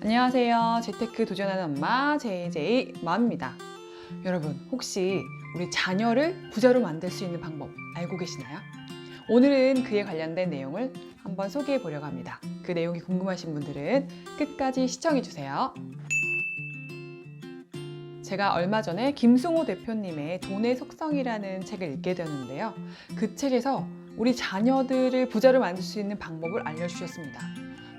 안녕하세요. 재테크 도전하는 엄마 JJ 맘입니다. 여러분, 혹시 우리 자녀를 부자로 만들 수 있는 방법 알고 계시나요? 오늘은 그에 관련된 내용을 한번 소개해 보려고 합니다. 그 내용이 궁금하신 분들은 끝까지 시청해 주세요. 제가 얼마 전에 김승호 대표님의 돈의 속성이라는 책을 읽게 되었는데요. 그 책에서 우리 자녀들을 부자로 만들 수 있는 방법을 알려주셨습니다.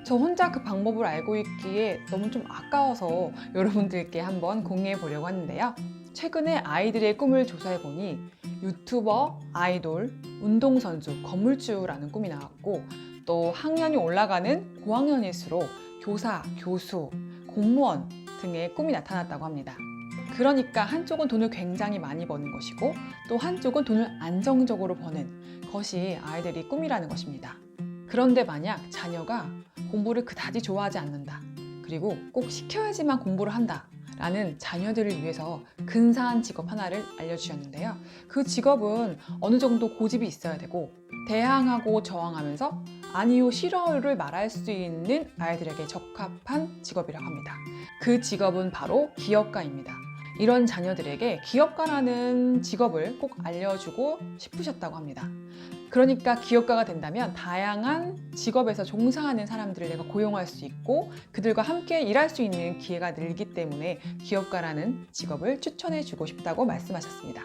저 혼자 그 방법을 알고 있기에 너무 좀 아까워서 여러분들께 한번 공유해 보려고 하는데요. 최근에 아이들의 꿈을 조사해 보니 유튜버, 아이돌, 운동선수, 건물주라는 꿈이 나왔고, 또 학년이 올라가는 고학년일수록 교사, 교수, 공무원 등의 꿈이 나타났다고 합니다. 그러니까 한쪽은 돈을 굉장히 많이 버는 것이고, 또 한쪽은 돈을 안정적으로 버는 것이 아이들의 꿈이라는 것입니다. 그런데 만약 자녀가 공부를 그다지 좋아하지 않는다, 그리고 꼭 시켜야지만 공부를 한다 라는 자녀들을 위해서 근사한 직업 하나를 알려주셨는데요. 그 직업은 어느 정도 고집이 있어야 되고, 대항하고 저항하면서 아니요 싫어요를 말할 수 있는 아이들에게 적합한 직업이라고 합니다. 그 직업은 바로 기업가입니다. 이런 자녀들에게 기업가라는 직업을 꼭 알려주고 싶으셨다고 합니다. 그러니까 기업가가 된다면 다양한 직업에서 종사하는 사람들을 내가 고용할 수 있고, 그들과 함께 일할 수 있는 기회가 늘기 때문에 기업가라는 직업을 추천해 주고 싶다고 말씀하셨습니다.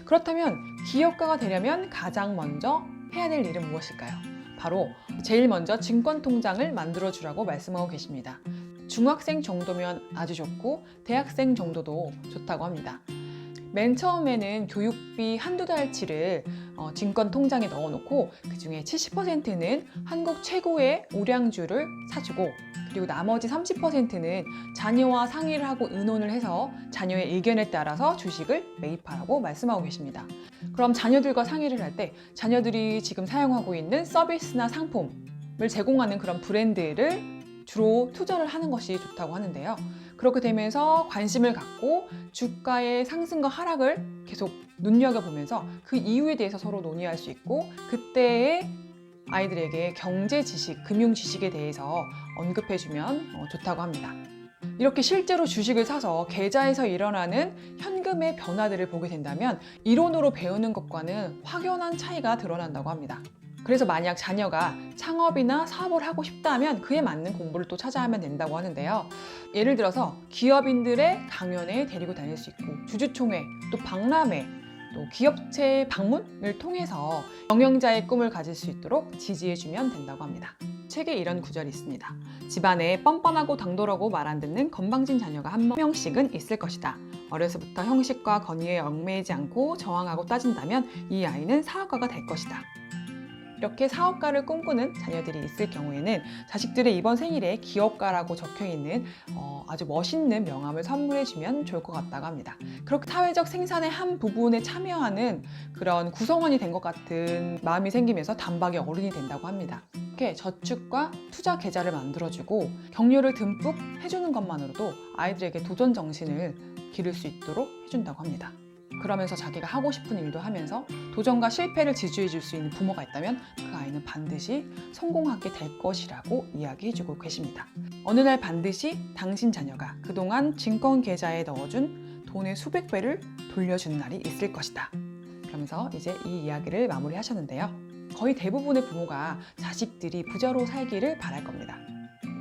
그렇다면 기업가가 되려면 가장 먼저 해야 될 일은 무엇일까요? 바로 제일 먼저 증권통장을 만들어 주라고 말씀하고 계십니다. 중학생 정도면 아주 좋고 대학생 정도도 좋다고 합니다. 맨 처음에는 교육비 한두 달치를 증권 통장에 넣어놓고, 그 중에 70%는 한국 최고의 우량주를 사주고, 그리고 나머지 30%는 자녀와 상의를 하고 의논을 해서 자녀의 의견에 따라서 주식을 매입하라고 말씀하고 계십니다. 그럼 자녀들과 상의를 할 때 자녀들이 지금 사용하고 있는 서비스나 상품을 제공하는 그런 브랜드를 주로 투자를 하는 것이 좋다고 하는데요. 그렇게 되면서 관심을 갖고 주가의 상승과 하락을 계속 눈여겨보면서 그 이유에 대해서 서로 논의할 수 있고, 그때의 아이들에게 경제 지식, 금융 지식에 대해서 언급해주면 좋다고 합니다. 이렇게 실제로 주식을 사서 계좌에서 일어나는 현금의 변화들을 보게 된다면 이론으로 배우는 것과는 확연한 차이가 드러난다고 합니다. 그래서 만약 자녀가 창업이나 사업을 하고 싶다면 그에 맞는 공부를 또 찾아야 된다고 하는데요. 예를 들어서 기업인들의 강연에 데리고 다닐 수 있고, 주주총회, 또 박람회, 또 기업체 방문을 통해서 경영자의 꿈을 가질 수 있도록 지지해주면 된다고 합니다. 책에 이런 구절이 있습니다. 집안에 뻔뻔하고 당돌하고 말 안 듣는 건방진 자녀가 한 명씩은 있을 것이다. 어려서부터 형식과 권위에 얽매이지 않고 저항하고 따진다면 이 아이는 사업가가 될 것이다. 이렇게 사업가를 꿈꾸는 자녀들이 있을 경우에는 자식들의 이번 생일에 기업가라고 적혀있는 아주 멋있는 명함을 선물해주면 좋을 것 같다고 합니다. 그렇게 사회적 생산의 한 부분에 참여하는 그런 구성원이 된 것 같은 마음이 생기면서 단박에 어른이 된다고 합니다. 이렇게 저축과 투자 계좌를 만들어주고 격려를 듬뿍 해주는 것만으로도 아이들에게 도전 정신을 기를 수 있도록 해준다고 합니다. 그러면서 자기가 하고 싶은 일도 하면서 도전과 실패를 지지해 줄 수 있는 부모가 있다면 그 아이는 반드시 성공하게 될 것이라고 이야기해주고 계십니다. 어느 날 반드시 당신 자녀가 그동안 증권 계좌에 넣어준 돈의 수백 배를 돌려주는 날이 있을 것이다. 그러면서 이제 이 이야기를 마무리하셨는데요. 거의 대부분의 부모가 자식들이 부자로 살기를 바랄 겁니다.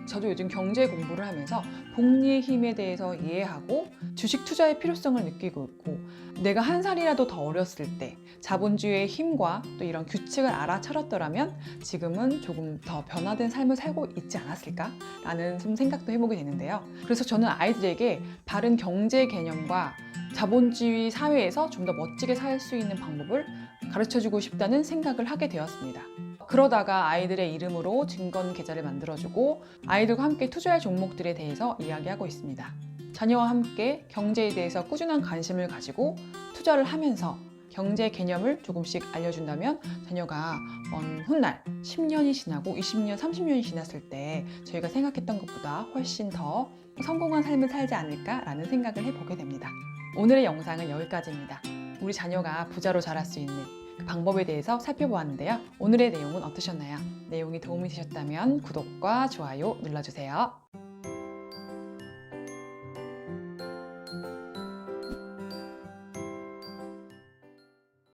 저도 요즘 경제 공부를 하면서 복리의 힘에 대해서 이해하고 주식 투자의 필요성을 느끼고 있고, 내가 한 살이라도 더 어렸을 때 자본주의의 힘과 또 이런 규칙을 알아차렸더라면 지금은 조금 더 변화된 삶을 살고 있지 않았을까라는 좀 생각도 해보게 되는데요. 그래서 저는 아이들에게 바른 경제 개념과 자본주의 사회에서 좀 더 멋지게 살 수 있는 방법을 가르쳐주고 싶다는 생각을 하게 되었습니다. 그러다가 아이들의 이름으로 증권 계좌를 만들어주고 아이들과 함께 투자할 종목들에 대해서 이야기하고 있습니다. 자녀와 함께 경제에 대해서 꾸준한 관심을 가지고 투자를 하면서 경제 개념을 조금씩 알려준다면 자녀가 먼 훗날 10년이 지나고 20년, 30년이 지났을 때 저희가 생각했던 것보다 훨씬 더 성공한 삶을 살지 않을까라는 생각을 해보게 됩니다. 오늘의 영상은 여기까지입니다. 우리 자녀가 부자로 자랄 수 있는 그 방법에 대해서 살펴보았는데요. 오늘의 내용은 어떠셨나요? 내용이 도움이 되셨다면 구독과 좋아요 눌러주세요.